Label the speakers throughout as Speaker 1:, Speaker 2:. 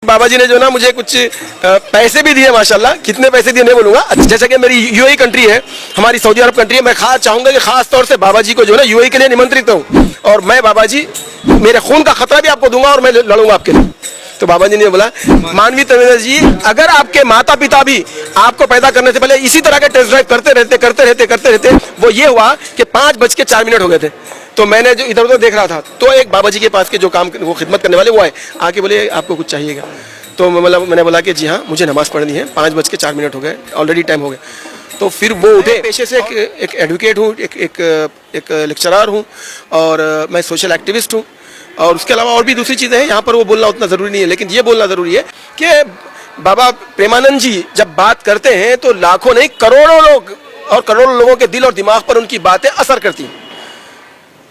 Speaker 1: बाबा जी ने जो ना मुझे कुछ पैसे भी दिए माशाल्लाह। कितने पैसे दिए नहीं बोलूँगा। जैसे कि मेरी यूएई कंट्री है, हमारी सऊदी अरब कंट्री है, मैं खास चाहूँगा कि खास तौर से बाबा जी को जो है ना यूएई के लिए निमंत्रित हूँ, और मैं बाबा जी मेरे खून का खतरा भी आपको दूंगा और मैं लड़ूंगा आपके लिए। तो बाबा जी ने बोला, मानवी तवेजा जी, अगर आपके माता पिता भी आपको पैदा करने से पहले इसी तरह के टेस्ट ड्राइव करते रहते, वो ये हुआ कि 5:04 हो गए थे। तो मैंने जो इधर उधर देख रहा था, तो एक बाबा जी के पास के जो काम वो खिदमत करने वाले वो आए, आके बोले आपको कुछ चाहिएगा। तो मतलब मैंने बोला कि जी हाँ, मुझे नमाज़ पढ़नी है, 5:04 हो गए, ऑलरेडी टाइम हो गया। तो फिर वो उठे। पेशे से एक एडवोकेट हूँ, एक लेक्चरर हूँ, और मैं सोशल एक्टिविस्ट हूँ, और उसके अलावा और भी दूसरी चीज़ें हैं। यहाँ पर वो बोलना उतना ज़रूरी नहीं है, लेकिन ये बोलना ज़रूरी है कि बाबा प्रेमानंद जी जब बात करते हैं तो लाखों नहीं करोड़ों लोग और करोड़ों लोगों के दिल और दिमाग पर उनकी बातें असर करती हैं।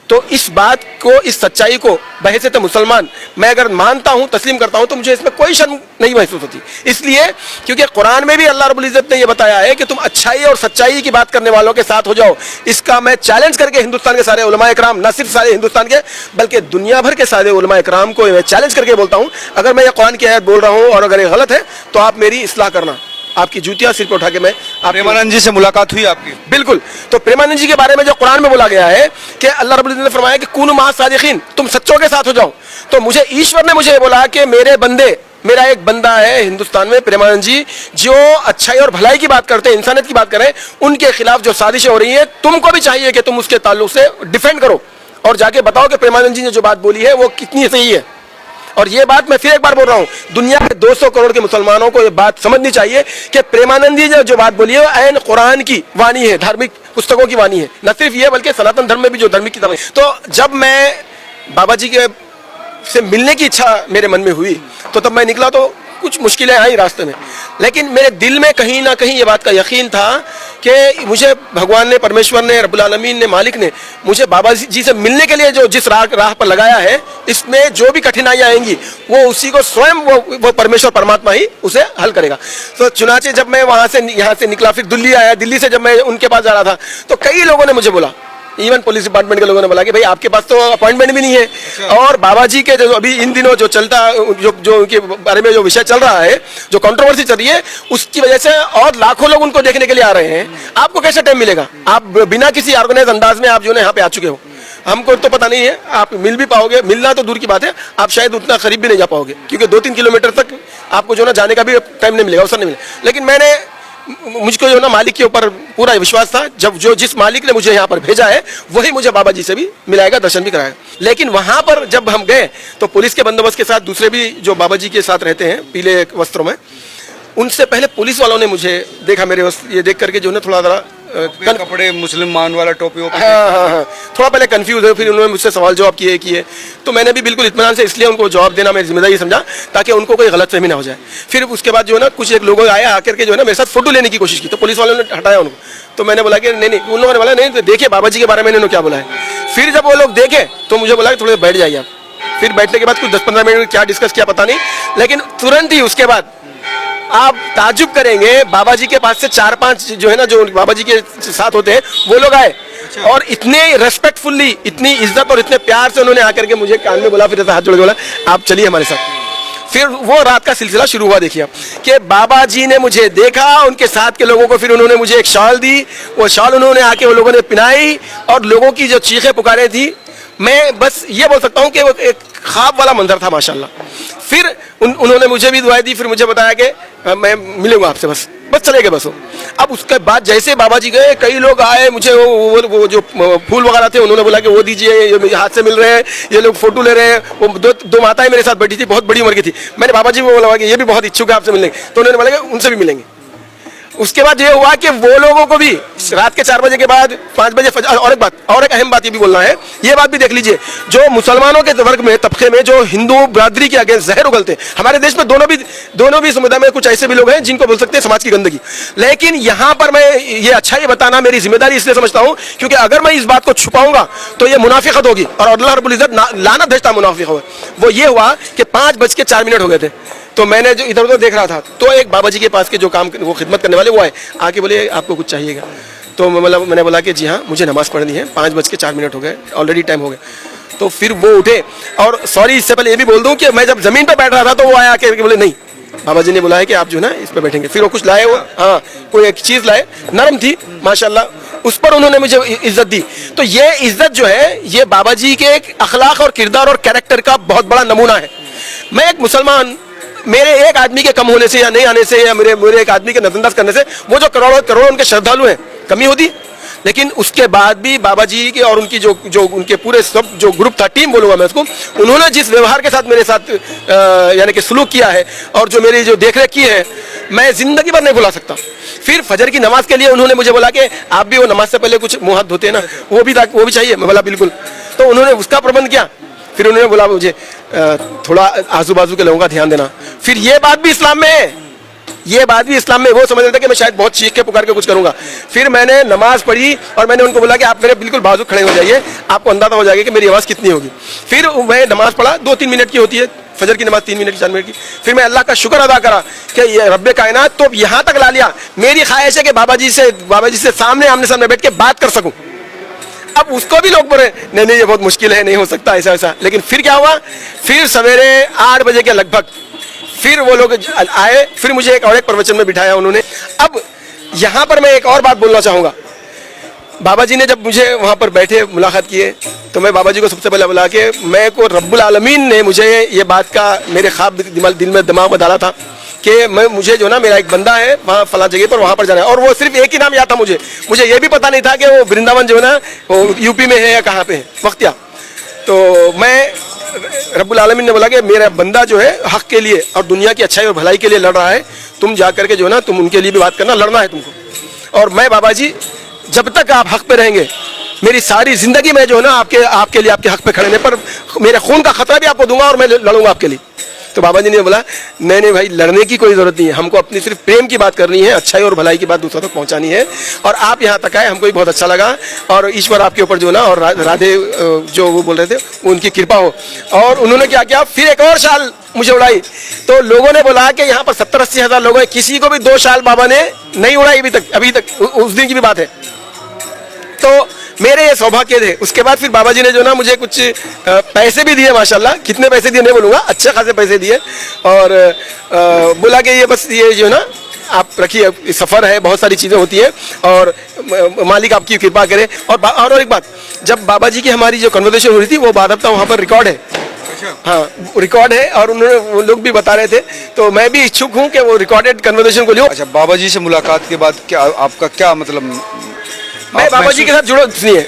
Speaker 1: तो इस बात को, इस सच्चाई को बहैसियत मुसलमान मैं अगर मानता हूँ, तस्लीम करता हूँ, तो मुझे इसमें कोई शर्म नहीं महसूस होती। इसलिए क्योंकि कुरान में भी अल्लाह रब्बुल इज़्ज़त ने यह बताया है कि तुम अच्छाई और सच्चाई की बात करने वालों के साथ हो जाओ। इसका मैं चैलेंज करके हिंदुस्तान के सारे उलमा इकराम, न सिर्फ सारे हिंदुस्तान के बल्कि दुनिया भर के सारे उलमा इकराम को मैं चैलेंज करके बोलता हूँ, अगर मैं ये कुरान की आयत बोल रहा हूँ और अगर ये गलत है तो आप मेरी इस्लाह करना, आपकी जूतियां सिर पर उठा के मैं।
Speaker 2: प्रेमानंद जी से मुलाकात हुई आपकी?
Speaker 1: बिल्कुल। तो प्रेमानंद जी के बारे में जो कुरान में बोला गया है कि अल्लाह रब्बुल इज़्ज़त ने फरमाया कि कुनु माअ सादिकीन, तुम सच्चों के साथ हो जाओ। तो मुझे ईश्वर ने मुझे बोला कि मेरे बंदे, मेरा एक बंदा है हिंदुस्तान में, प्रेमानंद जी, जो अच्छाई और भलाई की बात करते हैं, इंसानियत की बात करें, उनके खिलाफ जो साजिशें हो रही हैं, तुमको भी चाहिए कि तुम उसके ताल्लुक से डिफेंड करो और जाके बताओ कि प्रेमानंद जी ने जो बात बोली है वो कितनी सही है। और ये बात मैं फिर एक बार बोल रहा हूँ, दुनिया के 200 करोड़ के मुसलमानों को ये बात समझनी चाहिए कि प्रेमानंद जी ने जो बात बोली है वो ऐन कुरान की वाणी है, धार्मिक पुस्तकों की वाणी है। न सिर्फ ये बल्कि सनातन धर्म में भी जो धार्मिक किताबें। तो जब मैं बाबा जी के से मिलने की इच्छा मेरे मन में हुई, तो तब मैं निकला तो कुछ मुश्किलें आई रास्ते में, लेकिन मेरे दिल में कहीं ना कहीं ये बात का यकीन था कि मुझे भगवान ने, परमेश्वर ने, रब्बुल आलमीन ने, मालिक ने मुझे बाबा जी से मिलने के लिए जो जिस राह पर लगाया है, इसमें जो भी कठिनाइयाँ आएंगी वो उसी को स्वयं वो परमेश्वर परमात्मा ही उसे हल करेगा। तो चुनाचे जब मैं वहाँ से यहाँ से निकला, फिर दिल्ली आया, दिल्ली से जब मैं उनके पास जा रहा था तो कई लोगों ने मुझे बोला, इवन पुलिस डिपार्टमेंट के लोगों ने बोला कि भाई आपके पास तो अपॉइंटमेंट भी नहीं है। और बाबा जी के जो अभी इन दिनों जो चलता, जो उनके बारे में जो विषय चल रहा है, जो कंट्रोवर्सी चल रही है, उसकी वजह से और लाखों लोग उनको देखने के लिए आ रहे हैं। आपको कैसे टाइम मिलेगा? आप बिना किसी ऑर्गेनाइज अंदाज में आप जो है यहाँ पे आ चुके हो, हमको तो पता नहीं है आप मिल भी पाओगे, मिलना तो दूर की बात है, आप शायद उतना करीब भी नहीं जा पाओगे, क्योंकि 2-3 किलोमीटर तक आपको जो ना जाने का भी टाइम नहीं मिलेगा, अवसर नहीं मिलेगा। लेकिन मुझको जो ना मालिक के ऊपर पूरा विश्वास था, जब जिस मालिक ने मुझे यहाँ पर भेजा है वही मुझे बाबा जी से भी मिलाएगा, दर्शन भी कराएगा। लेकिन वहाँ पर जब हम गए तो पुलिस के बंदोबस्त के साथ दूसरे भी जो बाबा जी के साथ रहते हैं पीले वस्त्रों में, उनसे पहले पुलिस वालों ने मुझे देखा, मेरे ये देख करके जो है थोड़ा ज़रा
Speaker 2: कपड़े मुसलमान वाला टोपी।
Speaker 1: हाँ, थोड़ा पहले कंफ्यूज है, फिर उन्होंने मुझसे सवाल जवाब किए। तो मैंने भी बिल्कुल इत्मीनान से इसलिए उनको जवाब देना मेरी जिम्मेदारी समझा ताकि उनको कोई गलतफहमी ना हो जाए। फिर उसके बाद जो है ना कुछ एक लोगों आए, आकर के जो है ना मेरे साथ फोटो लेने की कोशिश की, तो पुलिस वालों ने हटाया उनको। तो मैंने बोला कि नहीं, उन लोगों ने बोला नहीं, तो देखिए बाबा जी के बारे में इन्होंने क्या बोला है। फिर जब वो लोग देखे तो मुझे बोला कि थोड़ी देर बैठ जाइए आप। फिर बैठने के बाद कुछ 10-15 मिनट क्या डिस्कस किया पता नहीं, लेकिन तुरंत ही उसके बाद आप ताजुब करेंगे, बाबा जी के पास से 4-5 जो है ना, जो बाबा जी के साथ होते हैं, वो लोग आए और इतने रेस्पेक्टफुल्ली, इतनी इज्जत और इतने प्यार से उन्होंने आकर के मुझे कान में बोला, फिर ऐसा हाथ जोड़ के बोला आप चलिए हमारे साथ। फिर वो रात का सिलसिला शुरू हुआ। देखिए कि बाबा जी ने मुझे देखा, उनके साथ के लोगों को फिर उन्होंने मुझे एक शॉल दी, वो शॉल उन्होंने आके वो लोगों ने पिनाई, और लोगों की जो चीखें पुकारें थी, मैं बस ये बोल सकता हूँ कि वो एक ख्वाब वाला मंजर था माशाल्लाह। फिर उन्होंने मुझे भी दुआएं दी, फिर मुझे बताया कि मैं मिलूंगा आपसे, बस चले गए बस वो। अब उसके बाद जैसे बाबा जी गए, कई लोग आए, मुझे वो जो फूल वगैरह थे उन्होंने बोला कि वो दीजिए, ये हाथ से मिल रहे हैं, ये लोग फोटो ले रहे हैं। वो दो माताएं मेरे साथ बैठी थी, बहुत बड़ी उम्र की थी। मैंने बाबा जी को बोला कि ये भी बहुत इच्छुक है आपसे मिलने, तो उन्होंने बोला कि उनसे भी मिलेंगे। उसके बाद ये हुआ कि वो लोगों को भी रात के 4 बजे के बाद 5 बजे और एक अहम बात ये भी बोलना है, ये बात भी देख लीजिए, जो मुसलमानों के वर्ग में, तबके में, जो हिंदू बरादरी के अगेंस्ट जहर उगलते हैं, हमारे देश में दोनों भी समुदाय में कुछ ऐसे भी लोग हैं जिनको बोल सकते हैं समाज की गंदगी। लेकिन यहाँ पर मैं ये अच्छाई बताना मेरी जिम्मेदारी इसलिए समझता हूँ क्योंकि अगर मैं इस बात को छुपाऊंगा तो ये मुनाफिकत होगी, और अल्लाह रब्बुल इज़्ज़त लानत भेजता मुनाफिक हो। वो ये हुआ कि 5:04 हो गए थे, तो मैंने जो इधर उधर देख रहा था तो एक बाबा जी के पास के जो काम वो खिदमत करने वाले वो आए, आके बोले आपको कुछ चाहिएगा। तो मतलब मैंने बोला कि जी हाँ, मुझे नमाज़ पढ़नी है, 5:04 हो गए, ऑलरेडी टाइम हो गया। तो फिर वो उठे। और सॉरी इससे पहले ये भी बोल दूं कि मैं जब जमीन पे बैठ रहा था तो वो आया के बोले नहीं, बाबा जी ने बुलाया कि आप जो है ना इस पे बैठेंगे। फिर वो कुछ लाए, वो हाँ कोई एक चीज लाए, नरम थी माशाल्लाह, उस पर उन्होंने मुझे इज्जत दी। तो ये इज्जत जो है ये बाबा जी के एक अखलाक और किरदार और कैरेक्टर का बहुत बड़ा नमूना है। मैं एक मुसलमान, मेरे एक आदमी के कम होने से या नहीं आने से या मेरे एक आदमी के नजरअंदाज करने से वो जो करोड़ों करोड़ों उनके श्रद्धालु हैं कमी होती, लेकिन उसके बाद भी बाबा जी के और उनकी जो उनके पूरे सब जो ग्रुप था, टीम बोलूंगा मैं उसको, उन्होंने जिस व्यवहार के साथ मेरे साथ यानी कि सलूक किया है और जो मेरी जो देखरेख की है, मैं जिंदगी भर नहीं भुला सकता। फिर फजर की नमाज के लिए उन्होंने मुझे बोला कि आप भी वो नमाज से पहले कुछ मुंह हाथ धोते हैं ना, वो भी चाहिए। मैं बोला बिल्कुल। तो उन्होंने उसका प्रबंध किया। फिर उन्होंने बोला मुझे थोड़ा आजू बाजू के लोगों का ध्यान देना। फिर ये बात भी इस्लाम में है, ये बात भी इस्लाम में, वो समझ रहे थे कि मैं शायद बहुत चीख के पुकार के कुछ करूंगा। फिर मैंने नमाज पढ़ी और मैंने उनको बोला कि आप मेरे बिल्कुल बाजू खड़े हो जाइए, आपको अंदाजा हो जाएगा कि मेरी आवाज़ कितनी होगी। फिर मैं नमाज पढ़ा, 2-3 मिनट की होती है फजर की नमाज, 3 मिनट की 4 मिनट की। फिर मैं अल्लाह का शुक्र अदा करा कि ये रब्बे कायनात तो यहाँ तक ला लिया, मेरी ख्वाहिश है कि बाबा जी से सामने आमने सामने बैठ के बात कर सकूं। अब उसको भी लोग बोले नहीं ये बहुत मुश्किल है, नहीं हो सकता ऐसा ऐसा। लेकिन फिर क्या हुआ, फिर सवेरे 8 बजे के लगभग फिर वो लोग आए, फिर मुझे एक प्रवचन में बिठाया उन्होंने। अब यहाँ पर मैं एक और बात बोलना चाहूँगा। बाबा जी ने जब मुझे वहाँ पर बैठे मुलाकात किए तो मैं बाबा जी को सबसे पहले बोला कि मैं को रब्बुल आलमीन ने मुझे ये बात का मेरे ख्वाब दिमाग में डाला था कि मुझे जो ना मेरा एक बंदा है वहाँ फला जगह पर, वहाँ पर जाना है। और वो सिर्फ एक ही नाम याद था मुझे ये भी पता नहीं था कि वो वृंदावन जो है ना वो यूपी में है या कहाँ पे है, वक्तिया। तो मैं रब्बुल आलमीन ने बोला कि मेरा बंदा जो है हक के लिए और दुनिया की अच्छाई और भलाई के लिए लड़ रहा है, तुम जा करके जो है ना तुम उनके लिए भी बात करना, लड़ना है तुमको। और मैं बाबा जी जब तक आप हक पे रहेंगे, मेरी सारी जिंदगी में जो है ना आपके लिए, आपके हक पे खड़े पर मेरे खून का खतरा भी आपको दूंगा और मैं लड़ूंगा आपके लिए। तो बाबा जी ने बोला नहीं भाई, लड़ने की कोई जरूरत नहीं है, हमको अपनी सिर्फ प्रेम की बात करनी है, अच्छाई और भलाई की बात दूसरों तक पहुंचानी है। और आप यहाँ तक आए, हमको भी बहुत अच्छा लगा। और ईश्वर आपके ऊपर जो ना और राधे जो वो बोल रहे थे उनकी कृपा हो। और उन्होंने क्या किया, फिर एक और शाल मुझे उड़ाई। तो लोगों ने बोला कि यहाँ पर 70-80 हज़ार लोग हैं, किसी को भी 2 शाल बाबा ने नहीं उड़ाई अभी तक उस दिन की भी बात है। तो मेरे ये सौभाग्य थे। उसके बाद फिर बाबा जी ने जो ना मुझे कुछ पैसे भी दिए, माशाल्लाह। कितने पैसे दिए नहीं बोलूँगा, अच्छे खासे पैसे दिए। और बोला कि ये बस ये जो ना आप रखिए, सफ़र है, बहुत सारी चीज़ें होती हैं और मालिक आपकी कृपा करे। और एक बात, जब बाबा जी की हमारी जो कन्वर्सेशन हो रही थी वो बादबता वहाँ पर रिकॉर्ड है। हाँ रिकॉर्ड है और वो लोग भी बता रहे थे। तो मैं भी इच्छुक हूँ कि वो रिकॉर्डेड कन्वर्सेशन को लूँ।
Speaker 2: अच्छा, बाबा जी से मुलाकात के बाद क्या आपका क्या मतलब,
Speaker 1: मैं बाबा जी के साथ जुड़ा इसलिए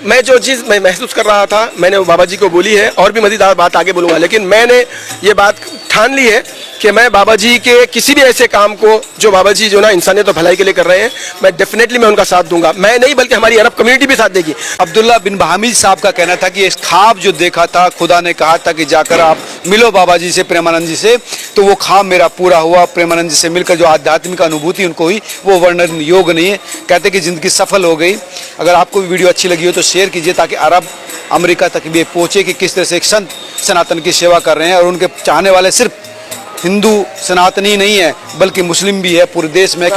Speaker 1: मैं जो चीज़ मैं महसूस कर रहा था मैंने वो बाबा जी को बोली है और भी मज़ीद बात आगे बोलूँगा। लेकिन मैंने ये बात ठान ली है कि मैं बाबा जी के किसी भी ऐसे काम को जो बाबा जी जो ना इंसानियत और भलाई के लिए कर रहे हैं, मैं डेफिनेटली मैं उनका साथ दूंगा। मैं नहीं बल्कि हमारी अरब कम्युनिटी भी साथ देगी।
Speaker 2: अब्दुल्ला बिन बहामिद साहब का कहना था कि इस ख्वाब जो देखा था, खुदा ने कहा था कि जाकर आप मिलो बाबा जी से, प्रेमानंद जी से, तो वो ख्वाब मेरा पूरा हुआ। प्रेमानंद जी से मिलकर जो आध्यात्मिक अनुभूति उनको हुई वो वर्णन योग नहीं है। कहते कि ज़िंदगी सफल हो गई। अगर आपको भी वीडियो अच्छी लगी हो तो शेयर कीजिए ताकि अरब अमेरिका तक भी पहुँचे कि किस तरह से एक संत सनातन की सेवा कर रहे हैं। और उनके चाहने वाले सिर्फ हिंदू सनातनी नहीं है बल्कि मुस्लिम भी है पूरे देश में।